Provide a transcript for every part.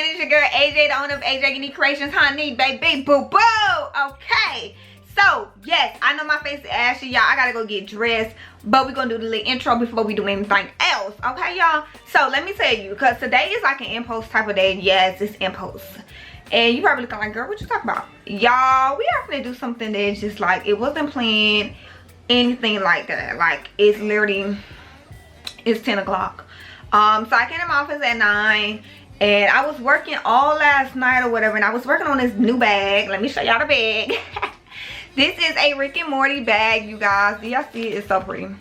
it is your girl AJ, the owner of AJ Unique Creations, honey, baby, boo boo. Okay, so yes, I know my face is ashy, y'all. I gotta go get dressed, but we're gonna do the little intro before we do anything else. Okay, y'all. So let me tell you, because today is like an impulse type of day. Yes, it's impulse. And you probably looking like, girl, what you talking about? Y'all, we are gonna do something that's just like, it wasn't planned, anything like that. Like, it's literally, it's 10 o'clock. So I came to my office at 9, and I was working all last night or whatever, and I was working on this new bag. Let me show y'all the bag. This is a Rick and Morty bag, you guys. Do y'all see it? It's so pretty.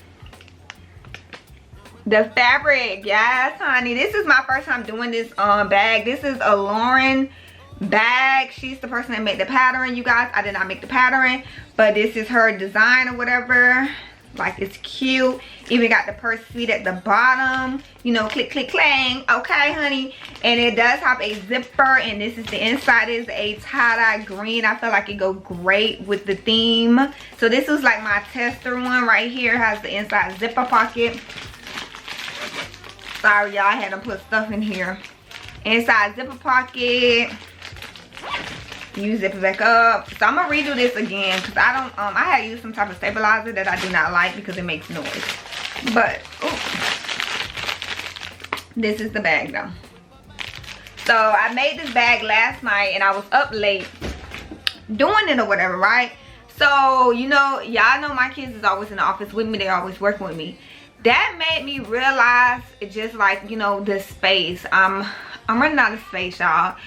The fabric, yes, honey. This is my first time doing this bag. This is a Lauren bag. She's the person that made the pattern, you guys. I did not make the pattern, but this is her design or whatever. Like, it's cute. Even got the purse feet at the bottom, you know, click click clang. Okay, honey. And it does have a zipper, and this is the inside. Is a tie-dye green. I feel like it go great with the theme. So this is like my tester one right here. Has the inside zipper pocket. Sorry, y'all, I had to put stuff in here. Inside zipper pocket. You zip it back up. So I'm gonna redo this again because I don't I had to use some type of stabilizer that I do not like because it makes noise. But ooh, this is the bag though. So I made this bag last night and I was up late doing it or whatever, right? So, you know, y'all know my kids is always in the office with me. They're always working with me. That made me realize, just like, you know, the space. I'm running out of space, y'all.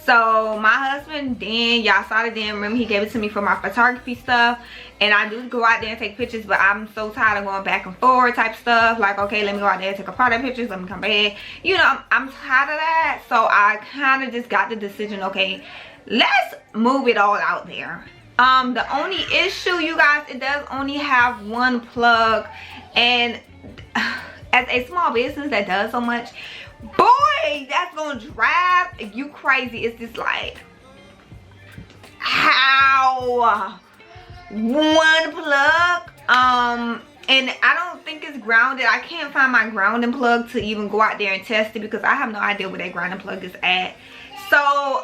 So my husband Dan, y'all saw the Dan, remember he gave it to me for my photography stuff, and I do go out there and take pictures, but I'm so tired of going back and forth type stuff. Like, okay, let me go out there and take a product pictures, let me come back, you know. I'm tired of that. So I kind of just got the decision, okay, let's move it all out there. The only issue, you guys, it does only have one plug, and as a small business that does so much, boy, that's gonna drive you crazy. It's just like, how? One plug? And I don't think it's grounded. I can't find my grounding plug to even go out there and test it because I have no idea where that grounding plug is at. So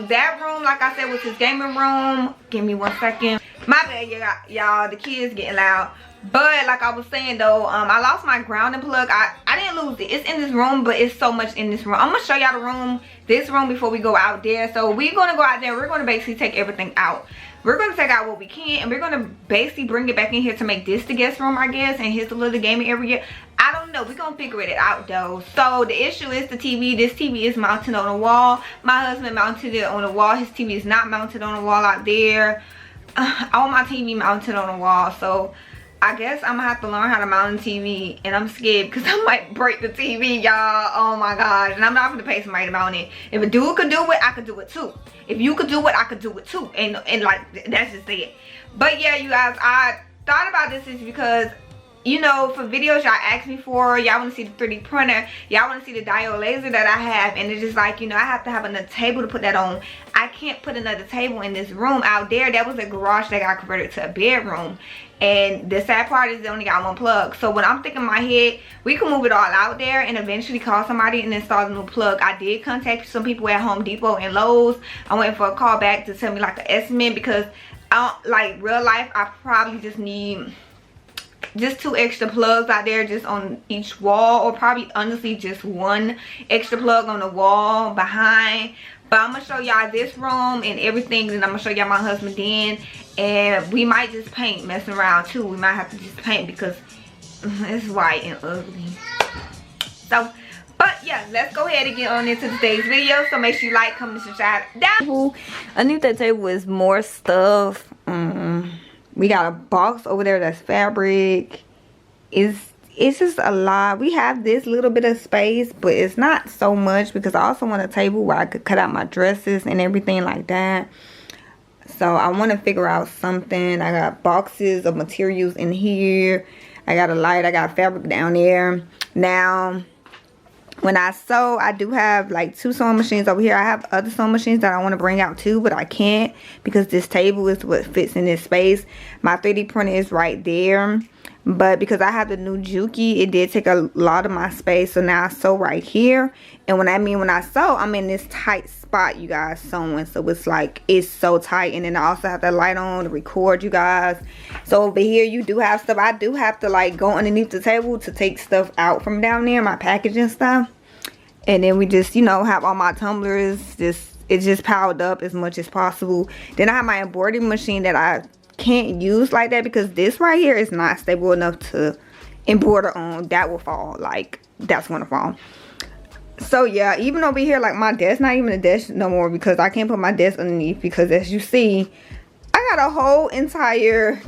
that room, like I said, was his gaming room. Give me 1 second. My bad, y'all, the kids getting loud. But like I was saying though, I lost my grounding plug. I didn't lose it. It's in this room, but it's so much in this room. I'm gonna show y'all the room, this room, before we go out there. So we're gonna go out there. We're gonna basically take everything out. We're gonna take out what we can, and we're gonna basically bring it back in here to make this the guest room, I guess, and here's the little gaming area. I don't know. We're gonna figure it out though. So the issue is the TV. This TV is mounted on the wall. My husband mounted it on the wall. His TV is not mounted on the wall out there. I want my TV mounted on the wall, so I guess I'm gonna have to learn how to mount a TV, and I'm scared because I might break the TV, y'all. Oh my gosh. And I'm not gonna pay somebody to mount it. If a dude could do it, I could do it too. If you could do it, I could do it too. And like, that's just it. But yeah, you guys, I thought about this is because, you know, for videos y'all asked me for, y'all want to see the 3D printer, y'all want to see the diode laser that I have, and it's just like, you know, I have to have another table to put that on. I can't put another table in this room out there. That was a garage that got converted to a bedroom, and the sad part is they only got one plug. So when I'm thinking in my head, we can move it all out there and eventually call somebody and install a new plug. I did contact some people at Home Depot and Lowe's. I'm waiting for a call back to tell me like an estimate, because I don't, like, real life, I probably just need just 2 extra plugs out there just on each wall, or probably honestly just 1 extra plug on the wall behind. But I'm gonna show y'all this room and everything, and I'm gonna show y'all my husband then, and we might just paint, messing around too. We might have to just paint because it's white and ugly. So, but yeah, let's go ahead and get on into today's video. So make sure you like, comment, subscribe down. Underneath that table is more stuff. We got a box over there that's fabric. It's just a lot. We have this little bit of space, but it's not so much because I also want a table where I could cut out my dresses and everything like that. So I want to figure out something. I got boxes of materials in here. I got a light. I got fabric down there. Now, when I sew, I do have like 2 sewing machines over here. I have other sewing machines that I want to bring out too, but I can't because this table is what fits in this space. My 3D printer is right there. but because I have the new Juki, it did take a lot of my space. So now I sew right here, and when I sew, I'm in this tight spot, you guys, sewing. So it's like, it's so tight. And then I also have the light on to record, you guys. So over here you do have stuff. I do have to like go underneath the table to take stuff out from down there, my packaging stuff. And then we just, you know, have all my tumblers, it's just piled up as much as possible. Then I have my embroidery machine that I can't use like that because this right here is not stable enough to embroider on. That will fall, like that's gonna fall. So yeah, even over here, like my desk, not even a desk no more because I can't put my desk underneath, because as you see, I got a whole entire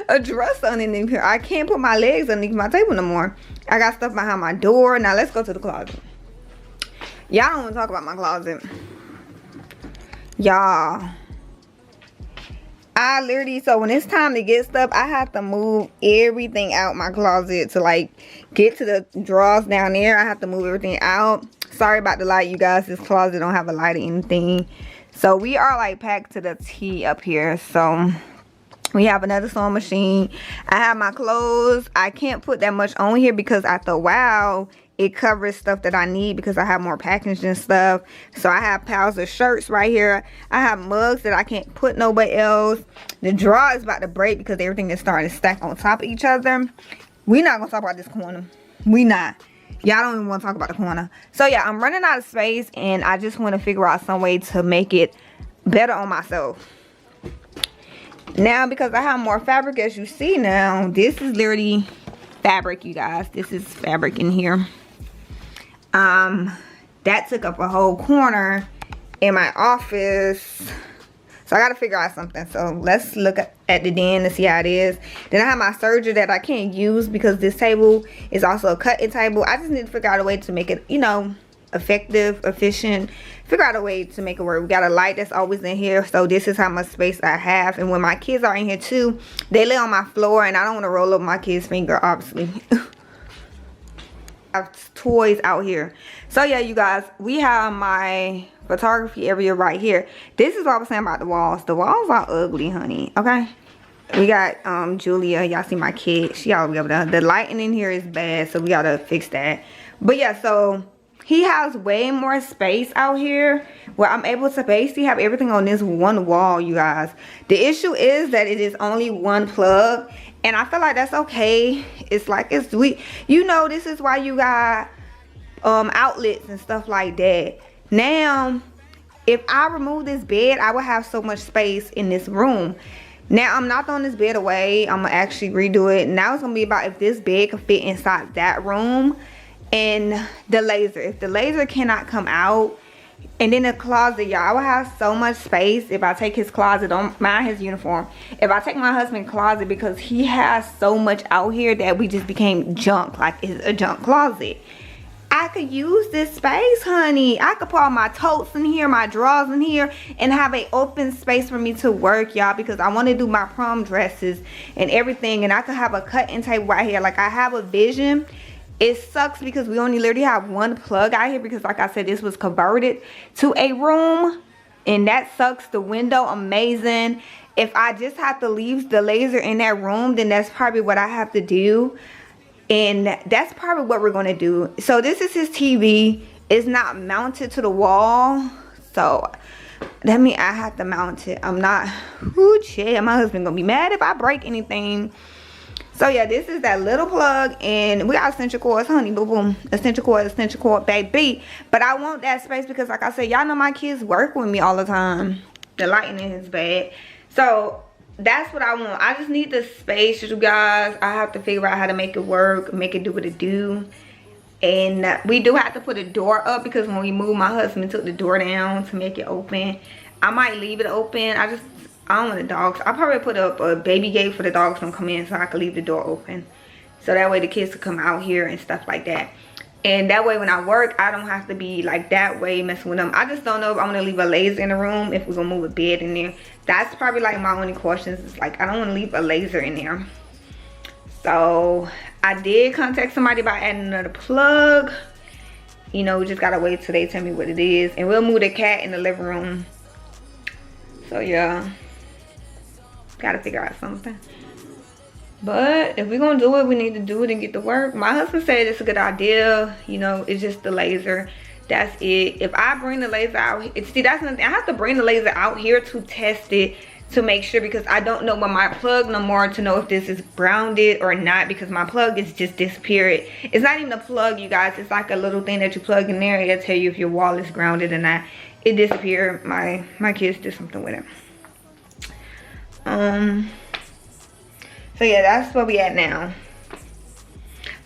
a dresser underneath here. I can't put my legs underneath my table no more. I got stuff behind my door. Now let's go to the closet. Y'all don't want to talk about my closet. Y'all, I literally, so when it's time to get stuff, I have to move everything out my closet to like get to the drawers down there. I have to move everything out. Sorry about the light, you guys. This closet don't have a light or anything. So we are like packed to the T up here. So we have another sewing machine. I have my clothes. I can't put that much on here because after a while it covers stuff that I need because I have more packaging stuff. So I have piles of shirts right here. I have mugs that I can't put nobody else. The drawer is about to break because everything is starting to stack on top of each other. We're not gonna talk about this corner. We not. Y'all don't even want to talk about the corner. So yeah, I'm running out of space and I just want to figure out some way to make it better on myself. Now because I have more fabric, as you see now, this is literally fabric, you guys. This is fabric in here. That took up a whole corner in my office. So I gotta figure out something. So let's look at the den to see how it is. Then I have my serger that I can't use because this table is also a cutting table. I just need to figure out a way to make it, you know, effective, efficient. Figure out a way to make it work. We got a light that's always in here. So this is how much space I have. And when my kids are in here too, they lay on my floor and I don't want to roll up my kid's finger, obviously. I have toys out here. So yeah, you guys, we have my photography area right here. This is what I was saying about the walls. The walls are ugly, honey. Okay, we got Julia, y'all see my kid, she all the way over there. The lighting in here is bad, so we gotta fix that. But yeah, so he has way more space out here where I'm able to basically have everything on this one wall, you guys. The issue is that it is only one plug, and I feel like that's okay. It's like, it's sweet, you know. This is why you got outlets and stuff like that. Now if I remove this bed, I would have so much space in this room. Now I'm not throwing this bed away. I'm gonna actually redo it. Now it's gonna be about if this bed can fit inside that room, and the laser, if the laser cannot come out. And then the closet, y'all, I will have so much space if I take his closet. Don't mind his uniform. If I take my husband's closet, because he has so much out here that we just became junk, like it's a junk closet. I could use this space, honey. I could put all my totes in here, my drawers in here, and have an open space for me to work, y'all, because I want to do my prom dresses and everything. And I could have a cutting table right here. Like, I have a vision. It sucks because we only literally have one plug out here because, like I said, this was converted to a room, and that sucks. The window, amazing. If I just have to leave the laser in that room, then that's probably what I have to do, and that's probably what we're going to do. So this is his TV. It's not mounted to the wall, so that means I have to mount it. I'm not, ooh, shit, my husband gonna be mad if I break anything. So yeah, this is that little plug, and we got extension cords, honey, boom, boom, extension cord, baby. But I want that space because, like I said, y'all know my kids work with me all the time. The lighting is bad, so that's what I want. I just need the space, you guys. I have to figure out how to make it work, make it do what it do. And we do have to put a door up because when we moved, my husband took the door down to make it open. I might leave it open. I don't want the dogs. I'll probably put up a baby gate for the dogs to come in so I can leave the door open. So that way the kids can come out here and stuff like that. And that way when I work, I don't have to be like that way messing with them. I just don't know if I'm going to leave a laser in the room, if we're going to move a bed in there. That's probably like my only questions. It's like, I don't want to leave a laser in there. So I did contact somebody about adding another plug. You know, we just got to wait till they tell me what it is. And we'll move the cat in the living room. So yeah. Gotta figure out something. But if we're gonna do it, we need to do it and get to work. My husband said it's a good idea. You know, it's just the laser. That's it. If I bring the laser out, see, that's nothing. I have to bring the laser out here to test it, to make sure, because I don't know with my plug no more to know if this is grounded or not, because my plug is just disappeared. It's not even a plug, you guys. It's like a little thing that you plug in there. It'll tell you if your wall is grounded or not. It disappeared. My kids did something with it. So yeah, that's where we at now.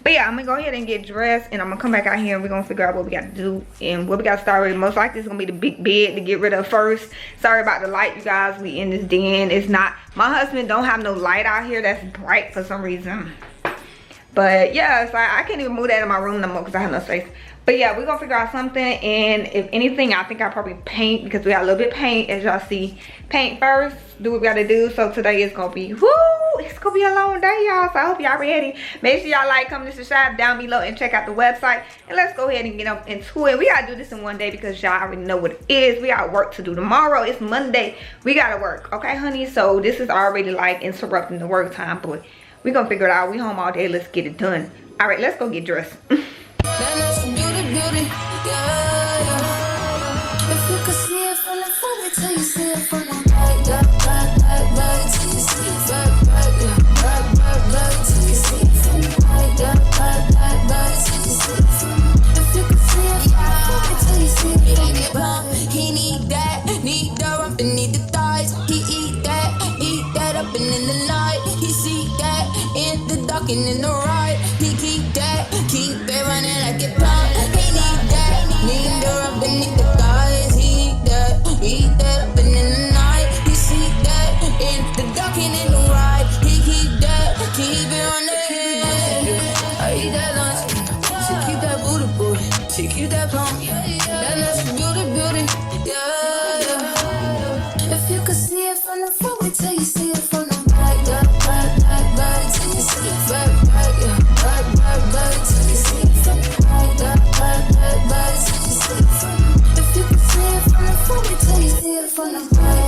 But yeah, I'm gonna go ahead and get dressed, and I'm gonna come back out here and we're gonna figure out what we got to do and what we got to start with. Most likely it's gonna be the big bed to get rid of first. Sorry about the light, you guys. We in this den. It's not, my husband don't have no light out here that's bright for some reason. But yeah, so I can't even move that in my room no more because I have no space. But yeah, we're gonna figure out something, and if anything, I think I'll probably paint, because we got a little bit of paint, as y'all see. Paint first, do what we gotta do. So today is gonna be, whoo, it's gonna be a long day, y'all. So I hope y'all ready. Make sure y'all like, comment, and subscribe down below, and check out the website. And let's go ahead and get up into it. We gotta do this in one day because y'all already know what it is. We got work to do tomorrow. It's Monday. We gotta work, okay, honey? So this is already like interrupting the work time, but we gonna figure it out. We home all day. Let's get it done. All right, let's go get dressed. Beauty, yeah, yeah. If you could see it from the front till you see it from the back, back till you see it back, yeah, back till you see it from the back, yeah, back till you see it from the back. If you could see it from the front till you see it from the back. He need that up and need the thighs. He eat that up and in the night. He see that in the dark and in the right. He keep it running like it pump. Need her up beneath the thighs. Eat that up and in the night. He see that in the dark and in the right. He keep it on the head. I eat that lunch. She keep that booty. She keep that plump. That natural beauty, yeah, yeah. If you could see it from the front, wait till you see it from the back, back till you see it back, yeah, back till you see it from the back, back till you see it from the back. If you could see it from the front, wait till you see it from the back.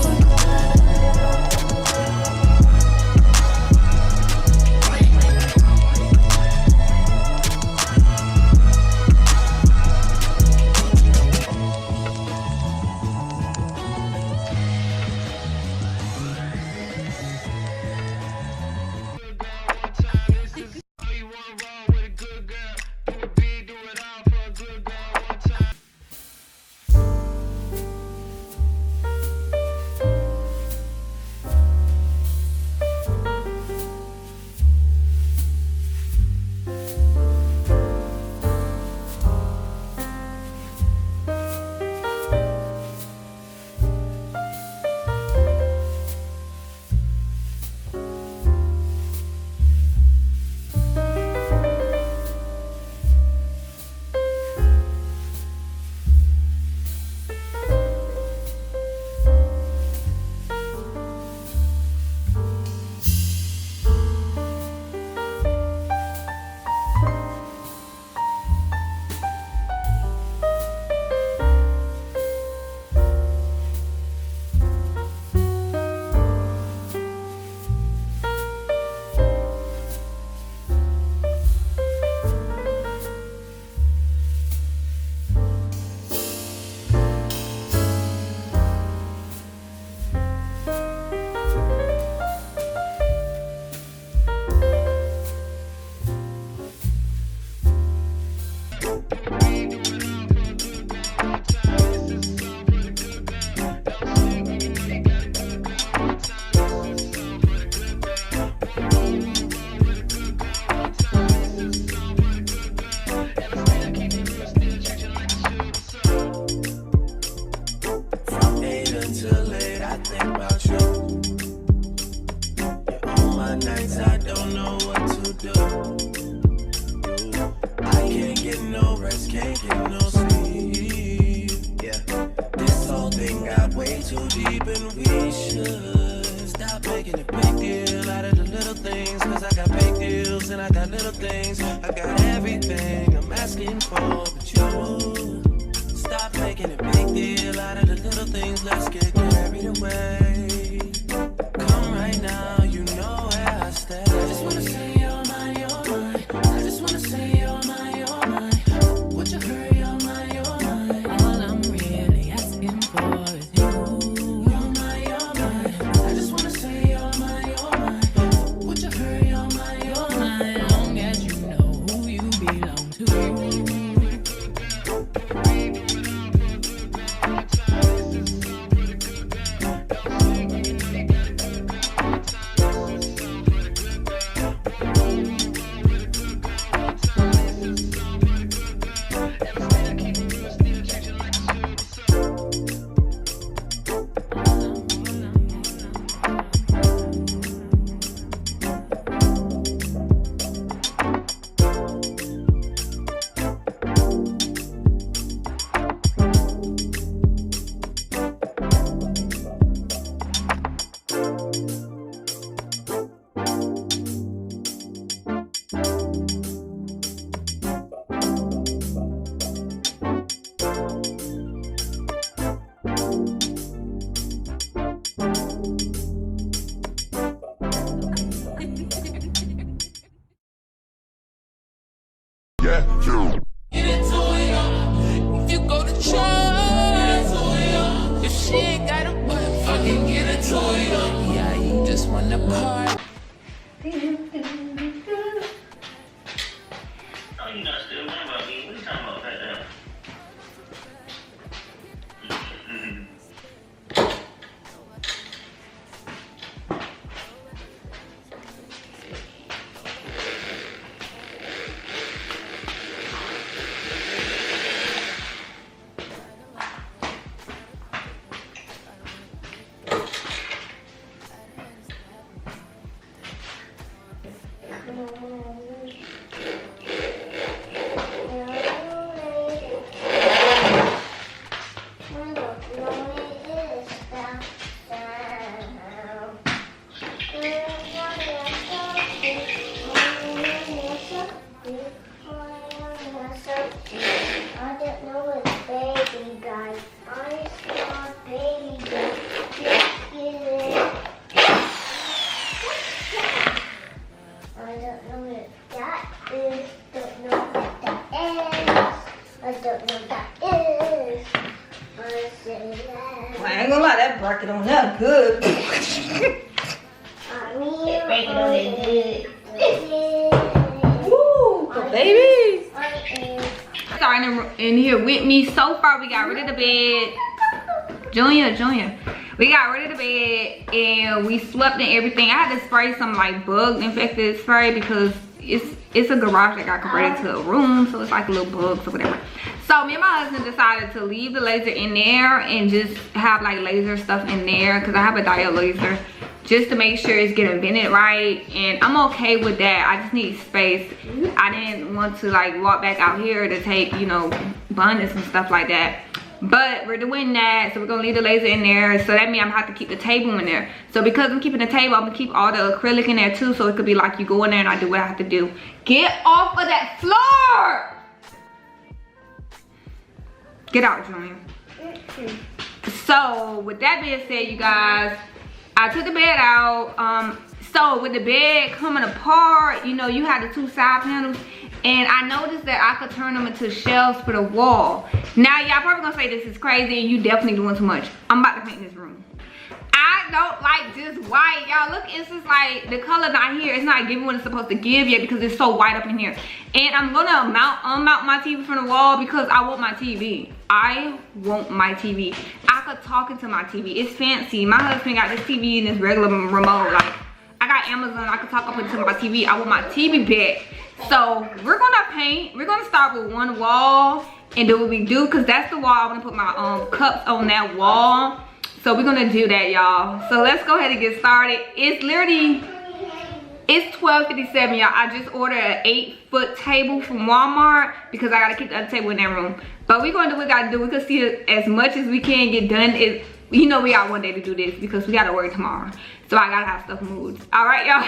Let's get heart. Oh, you not still worrying about me? What are you talking about right now? I ain't gonna lie, that bracket on that good. Breaking on that good. Woo, good baby. Starting in here with me. So far, we got rid of the bed. Junior. We got rid of the bed and we swept and everything. I had to spray some like bug infected spray because it's a garage that got converted to a room, so it's like little bugs or whatever. So me and my husband decided to leave the laser in there and just have like laser stuff in there because I have a diode laser just to make sure it's getting vented right, and I'm okay with that. I just need space. I didn't want to like walk back out here to take, you know, bonnets and stuff like that. But we're doing that, so we're gonna leave the laser in there. So that means I'm gonna have to keep the table in there. So because I'm keeping the table, I'm gonna keep all the acrylic in there too, so it could be like you go in there and I do what I have to do. Get off of that floor! Get out, Junior. So with that being said, you guys, I took the bed out. So with the bed coming apart, you know, you had the two side panels, and I noticed that I could turn them into shelves for the wall. Now y'all probably gonna say this is crazy and you definitely doing too much. I'm about to paint this room. I don't like this white, y'all. Look, it's just like the color not here. It's not giving what it's supposed to give yet because it's so white up in here. And I'm gonna unmount my TV from the wall because I want my TV. I want my TV. I could talk into my TV. It's fancy. My husband got this TV and this regular remote. Like, I got Amazon. I could talk up into my TV. I want my TV back. So we're gonna paint. We're gonna start with one wall and do what we do, because that's the wall I want to put my cups on, that wall. So we're gonna do that, y'all. So let's go ahead and get started. It's literally, it's 12:57, y'all. I just ordered an 8-foot table from Walmart because I gotta keep the other table in that room. But we're gonna do what we gotta do. We can see as much as we can get done. You know, we got one day to do this because we gotta work tomorrow. So I gotta have stuff moved. All right, y'all.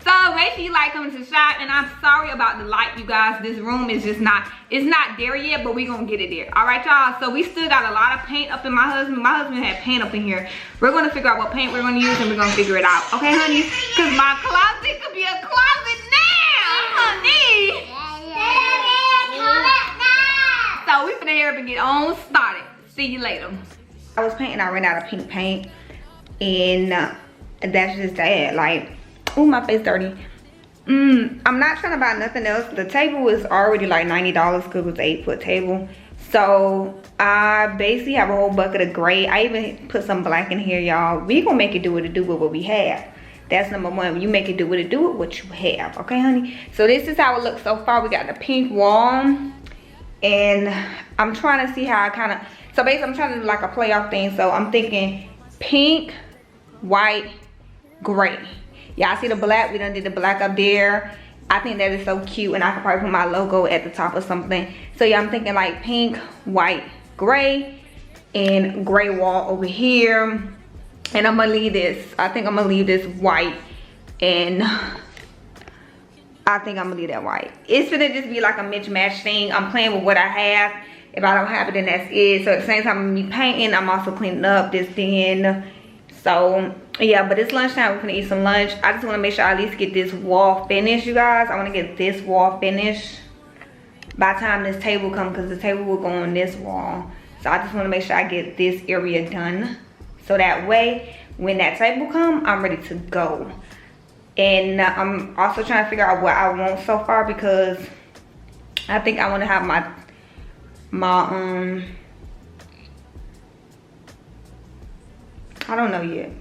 So make sure you like, comment, subscribe. And I'm sorry about the light, you guys. This room is just not, it's not there yet, but we gonna get it there. All right, y'all. So we still got a lot of paint up in my husband. My husband had paint up in here. We're gonna figure out what paint we're gonna use and we're gonna figure it out. Okay, honey? Because my closet could be a closet now, honey. So we finna hurry up and get on started. See you later. I was painting, I ran out of pink paint, and that's just that. Like, ooh, my face dirty. I'm not trying to buy nothing else. The table was already like $90 because it was an 8-foot table. So I basically have a whole bucket of gray. I even put some black in here, y'all. We gonna make it do what it do with what we have. That's number one. You make it do what it do with what you have. Okay, honey? So this is how it looks so far. We got the pink wall, and I'm trying to see how I kind of, so basically I'm trying to do like a playoff thing. So I'm thinking pink, white, gray. Y'all see the black? We done did the black up there. I think that is so cute, and I could probably put my logo at the top or something. So yeah, I'm thinking like pink, white, gray, and gray wall over here. And I'm gonna leave this, I think I'm gonna leave this white, and I think I'm gonna leave that white. It's gonna just be like a mismatch thing. I'm playing with what I have. If I don't have it, then that's it. So at the same time I'm me painting, I'm also cleaning up this thing. So yeah, but it's lunchtime. We're gonna eat some lunch. I just want to make sure I at least get this wall finished, you guys. I want to get this wall finished by the time this table comes, because the table will go on this wall. So I just want to make sure I get this area done, so that way when that table come, I'm ready to go. And I'm also trying to figure out what I want so far, because I think I want to have my I don't know yet.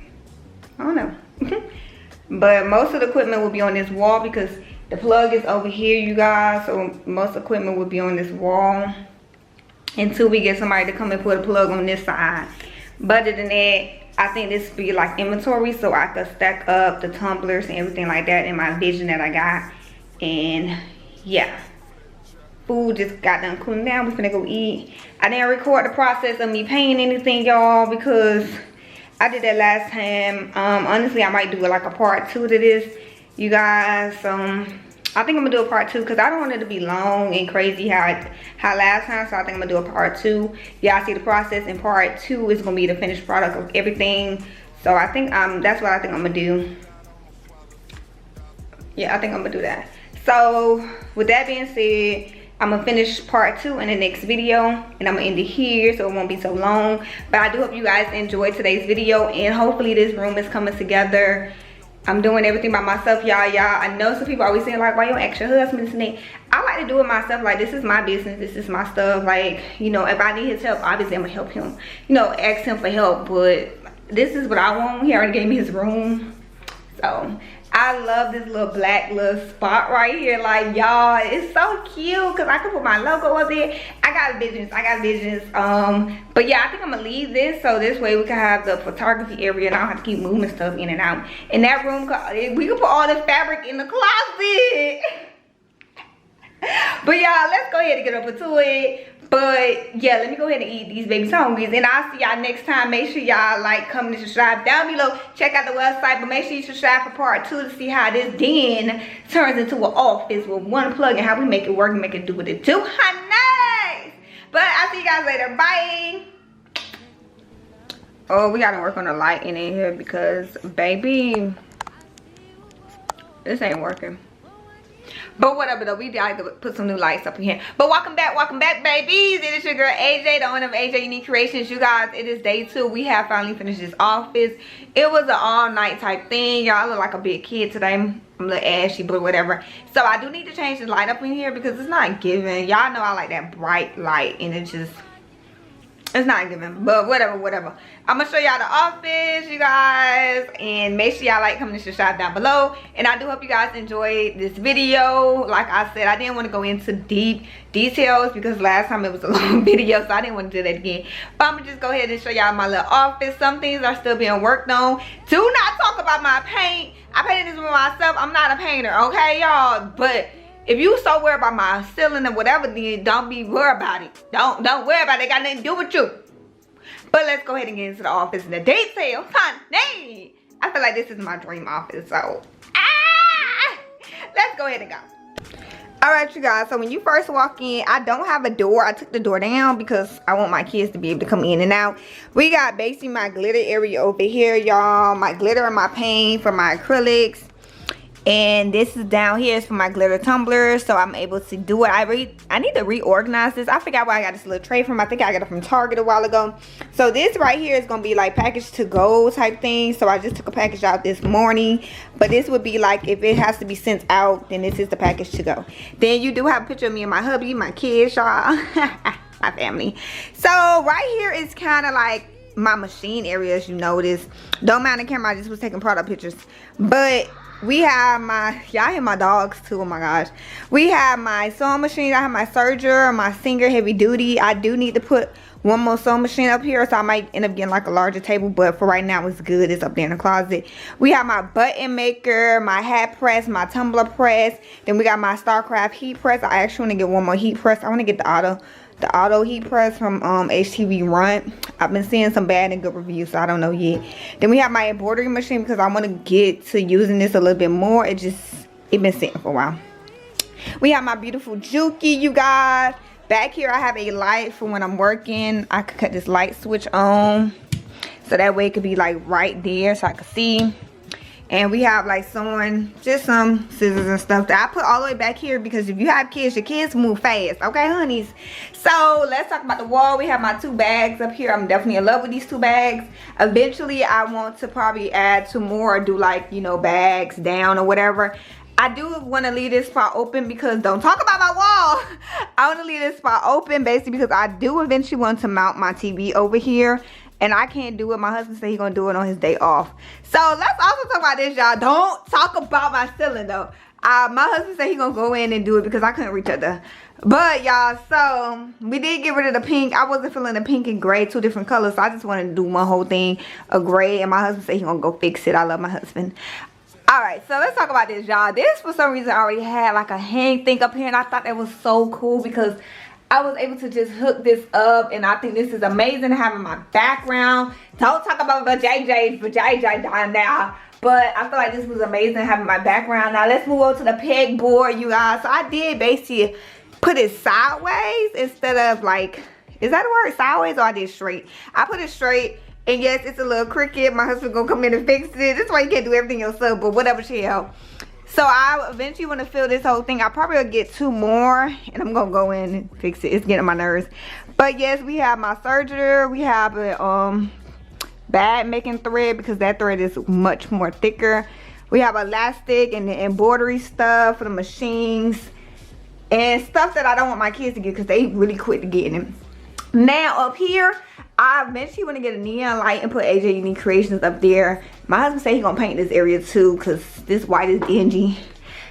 I don't know. But most of the equipment will be on this wall because the plug is over here, you guys. So most equipment will be on this wall until we get somebody to come and put a plug on this side. But other than that, I think this would be like inventory, so I could stack up the tumblers and everything like that in my vision that I got. And yeah, food just got done cooling down. We're finna go eat. I didn't record the process of me painting anything, y'all, because I did that last time. Honestly, I might do like a part 2 to this, you guys. I think I'm gonna do a part 2 because I don't want it to be long and crazy how last time. So I think I'm gonna do a part 2. Y'all see the process, and part 2 is gonna be the finished product of everything. So I think that's what I think I'm gonna do. Yeah, I think I'm gonna do that. So with that being said, I'm gonna finish part 2 in the next video, and I'm gonna end it here so it won't be so long. But I do hope you guys enjoyed today's video, and hopefully this room is coming together. I'm doing everything by myself, y'all. I know some people always saying like, why you don't ask your husband this and that. I like to do it myself. Like, this is my business, this is my stuff. Like, you know, if I need his help, obviously I'm gonna help him, you know, ask him for help. But this is what I want. He already gave me his room. So I love this little black little spot right here. Like, y'all, it's so cute because I can put my logo up there. I got visions. But yeah, I think I'm gonna leave this so this way we can have the photography area and I don't have to keep moving stuff in and out. In that room, we can put all the fabric in the closet. But y'all, let's go ahead and get up into it. But yeah, let me go ahead and eat these baby hungries, and I'll see y'all next time. Make sure y'all like, comment, and subscribe down below. Check out the website, but make sure you subscribe for part 2 to see how this den turns into an office with one plug and how we make it work and make it do what it do. Nice. But I'll see you guys later. Bye. Oh, we gotta work on the lighting in here because baby, this ain't working. But whatever though, we got to put some new lights up in here. But welcome back, babies. It is your girl AJ, the owner of AJ Unique Creations. You guys, it is day 2. We have finally finished this office. It was an all-night type thing. Y'all look like a big kid today. I'm a little ashy, but whatever. So I do need to change the light up in here because it's not giving. Y'all know I like that bright light, and it just, it's not giving. But whatever. I'm gonna show y'all the office, you guys, and make sure y'all like, comment, and subscribe down below. And I do hope you guys enjoyed this video. Like I said, I didn't want to go into deep details because last time it was a long video, so I didn't want to do that again. But I'm gonna just go ahead and show y'all my little office. Some things are still being worked on. Do not talk about my paint. I painted this room myself. I'm not a painter, okay, y'all? But if you so worried about my ceiling or whatever, then don't be worried about it. Don't worry about it. It got nothing to do with you. But let's go ahead and get into the office and the details, honey. I feel like this is my dream office, so let's go ahead and go. All right, you guys, so when you first walk in, I don't have a door. I took the door down because I want my kids to be able to come in and out. We got basically my glitter area over here, y'all. My glitter and my paint for my acrylics. And this is down here is for my glitter tumblers, so I'm able to do it. I need to reorganize this. I forgot where I got this little tray from. I think I got it from Target a while ago. So this right here is gonna be like package to go type thing. So I just took a package out this morning, but this would be like if it has to be sent out, then this is the package to go. Then you do have a picture of me and my hubby, my kids, y'all, my family. So right here is kind of like my machine area, as you notice. Don't mind the camera, I just was taking product pictures. But we have my, y'all hear my dogs too, oh my gosh. We have my sewing machine, I have my serger, my Singer heavy duty. I do need to put one more sewing machine up here, so I might end up getting like a larger table, but for right now it's good. It's up there in the closet. We have my button maker, my hat press, my tumbler press. Then we got my Starcraft heat press. I actually want to get one more heat press. I want to get the auto heat press from HTV Run. I've been seeing some bad and good reviews, so I don't know yet. Then we have my embroidery machine because I want to get to using this a little bit more. It been sitting for a while. We have my beautiful Juki, you guys. Back here I have a light for when I'm working. I could cut this light switch on so that way it could be like right there so I could see. And we have like just some scissors and stuff that I put all the way back here because if you have kids, your kids move fast, okay honeys? So let's talk about the wall. We have my 2 bags up here. I'm definitely in love with these 2 bags. Eventually I want to probably add 2 more or do like, you know, bags down or whatever. I do want to leave this spot open because don't talk about my wall. I want to leave this spot open basically because I do eventually want to mount my TV over here. And I can't do it. My husband said he's going to do it on his day off. So let's also talk about this, y'all. Don't talk about my ceiling, though. My husband said he's going to go in and do it because I couldn't reach up there. But, y'all, so we did get rid of the pink. I wasn't feeling the pink and gray, 2 different colors. So I just wanted to do one whole thing of gray. And my husband said he's going to go fix it. I love my husband. Alright, so let's talk about this, y'all. This, for some reason, already had like a hang thing up here. And I thought that was so cool because I was able to just hook this up, and I think this is amazing having my background. Don't talk about the JJ down now, but I feel like this was amazing having my background. Now let's move on to the pegboard, you guys. So I did basically put it sideways instead of like, is that a word, sideways, or I did straight? I put it straight, and yes, it's a little crooked. My husband gonna come in and fix it. That's why you can't do everything yourself, but whatever, chill. So I eventually want to fill this whole thing. I probably will get 2 more and I'm going to go in and fix it. It's getting on my nerves. But yes, we have my serger. We have a bag making thread because that thread is much more thicker. We have elastic and the embroidery stuff for the machines. And stuff that I don't want my kids to get because they really quit to getting them. Now up here, I eventually want to get a neon light and put AJ Unique Creations up there. My husband said he's going to paint this area too because this white is dingy.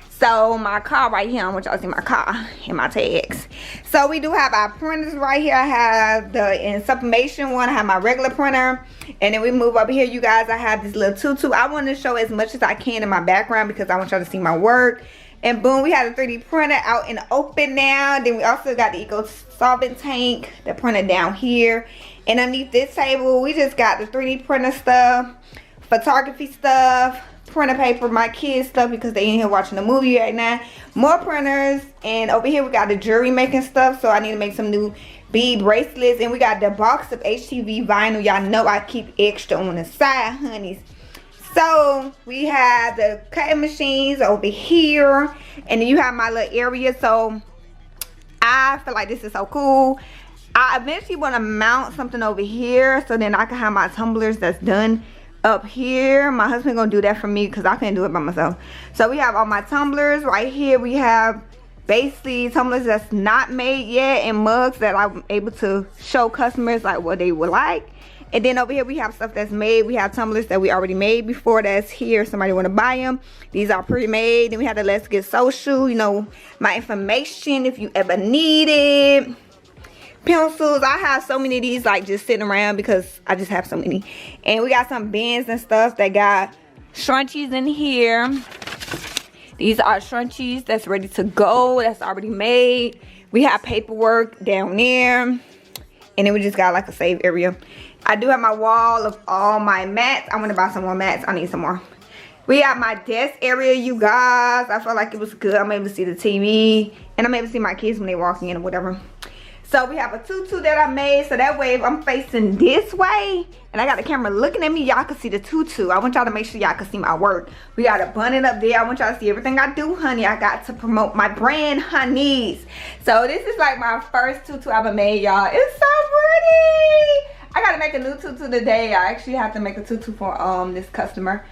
So my car right here, I want y'all to see my car and my tags. So we do have our printers right here. I have the sublimation one. I have my regular printer. And then we move up here, you guys. I have this little tutu. I want to show as much as I can in my background because I want y'all to see my work. And boom, we have a 3D printer out in the open now. Then we also got the Eco Solvent tank, the printer down here. And underneath this table, we just got the 3D printer stuff, photography stuff, printer paper, my kids stuff because they in here watching a movie right now. More printers. And over here we got the jewelry making stuff. So I need to make some new bead bracelets. And we got the box of HTV vinyl. Y'all know I keep extra on the side, honeys. So we have the cutting machines over here, and then you have my little area. So I feel like this is so cool. I eventually want to mount something over here so then I can have my tumblers that's done up here. My husband gonna do that for me because I can't do it by myself. So we have all my tumblers right here. We have basically tumblers that's not made yet and mugs that I'm able to show customers like what they would like. And then over here we have stuff that's made. We have tumblers that we already made before that's here. Somebody want to buy them. These are pre-made. Then we have the Let's Get Social. You know, my information if you ever need it. Pencils. I have so many of these like just sitting around because I just have so many. And we got some bins and stuff that got scrunchies in here. These are scrunchies that's ready to go. That's already made. We have paperwork down there. And then we just got like a save area. I do have my wall of all my mats. I'm gonna buy some more mats. I need some more. We have my desk area, you guys. I felt like it was good. I'm able to see the TV. And I'm able to see my kids when they walk in or whatever. So we have a tutu that I made. So that way if I'm facing this way and I got the camera looking at me, y'all can see the tutu. I want y'all to make sure y'all can see my work. We got a button up there. I want y'all to see everything I do, honey. I got to promote my brand, honeys. So this is like my first tutu I ever made, y'all. It's so pretty. I gotta make a new tutu today. I actually have to make a tutu for this customer.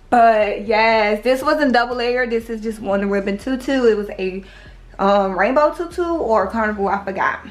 But yes, this wasn't double layer. This is just one ribbon tutu. It was a rainbow tutu or carnival, I forgot.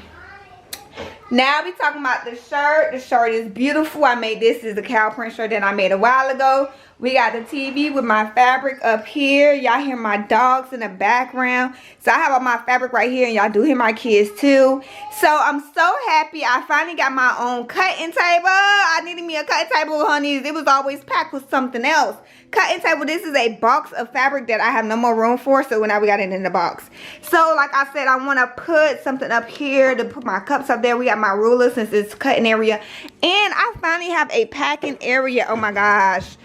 Now we talking about the shirt. The shirt is beautiful. I made this is the cow print shirt that I made a while ago. We got the TV with my fabric up here. Y'all hear my dogs in the background. So I have all my fabric right here and y'all do hear my kids too. So I'm so happy I finally got my own cutting table. I needed me a cutting table, honeys. It was always packed with something else. Cutting table, this is a box of fabric that I have no more room for. So now we got it in the box. So like I said, I want to put something up here to put my cups up there. We got my ruler since it's cutting area. And I finally have a packing area. Oh my gosh.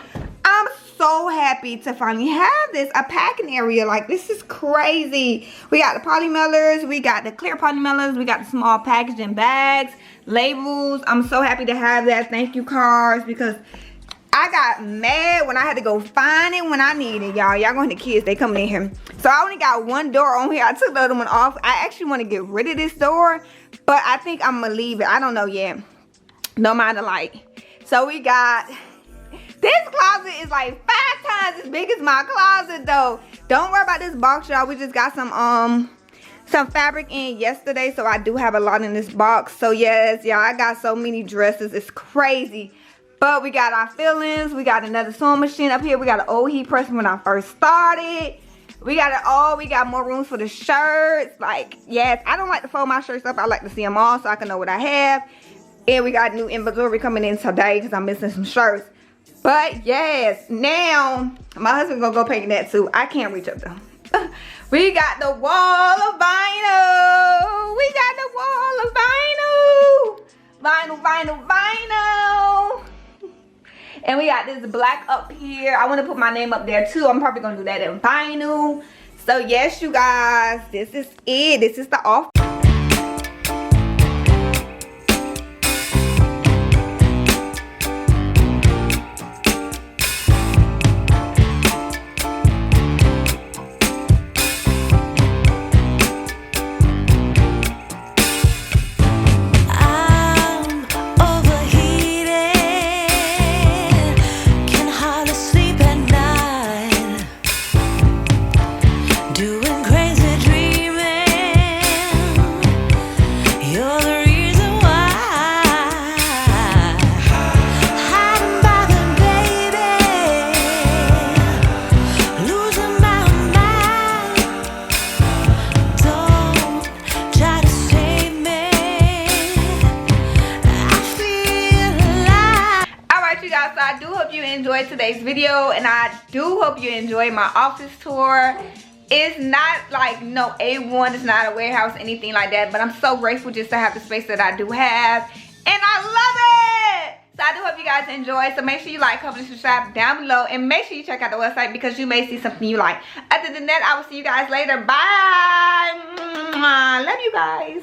I'm so happy to finally have this, a packing area. Like, this is crazy. We got the polymailers, we got the clear polymailers, we got the small packaging bags, labels. I'm so happy to have that. Thank you cards, because I got mad when I had to go find it when I need it, y'all. Y'all going to kids, they coming in here. So I only got one door on here. I took the other one off. I actually want to get rid of this door, but I think I'm gonna leave it. I don't know yet. No mind the light. So we got, this closet is like 5 times as big as my closet though. Don't worry about this box, y'all. We just got some fabric in yesterday, so I do have a lot in this box. So yes, y'all, I got so many dresses. It's crazy. But we got our fillings. We got another sewing machine up here. We got an old heat press when I first started. We got it all. We got more rooms for the shirts. Like, yes, I don't like to fold my shirts up. I like to see them all so I can know what I have. And we got new inventory coming in today because I'm missing some shirts. But yes, now my husband gonna go paint that too. I can't reach up though. We got the wall of vinyl. We got the wall of vinyl. Vinyl, vinyl, vinyl. And we got this black up here. I want to put my name up there too. I'm probably going to do that in vinyl. So yes, you guys, this is it. This is the off. Enjoyed today's video, and I do hope you enjoyed my office tour. It's not like no A1, it's not a warehouse, anything like that, but I'm so grateful just to have the space that I do have, and I love it. So I do hope you guys enjoy. So make sure you like, comment, subscribe down below, and make sure you check out the website because you may see something you like. Other than that, I will see you guys later. Bye. Love you guys.